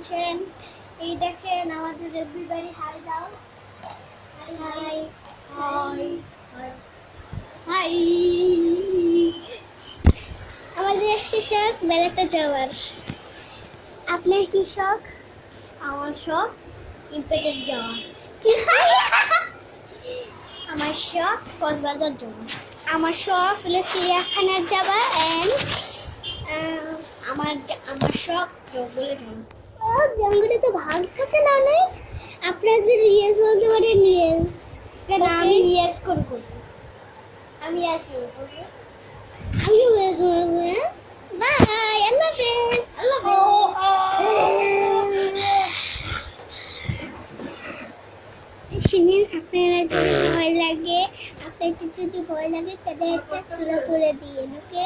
শুনছেন। এই দেখেন আমাদের এভরিবডি হাই দাও। High high high. আমাদের আজকে শখ বেড়াতে যাওয়ার। আপনার কি শখ? আমার শখ ইম্পেক্টেড যাওয়া। আমার শখ কক্সবাজার যাওয়া। আমার শখ হলো চিড়িয়াখানায় যাওয়া এন্ড আমার শখ জঙ্গলে যাওয়া। জঙ্গলে তো ভাগ থাকে না অনেক। আপনার যদি ইয়েস বলতে পারেন ইয়েস। কেন আমি ইয়েস করবো? আমি ইয়েস করবো। আমি ইয়েস বলবো। বাই, আল্লাহ হাফেজ। আল্লাহ শুনেন, আপনারা যদি ভয় লাগে, আপনাদের যদি ভয় লাগে তাদের একটা সূরা পড়ে দিন, ওকে?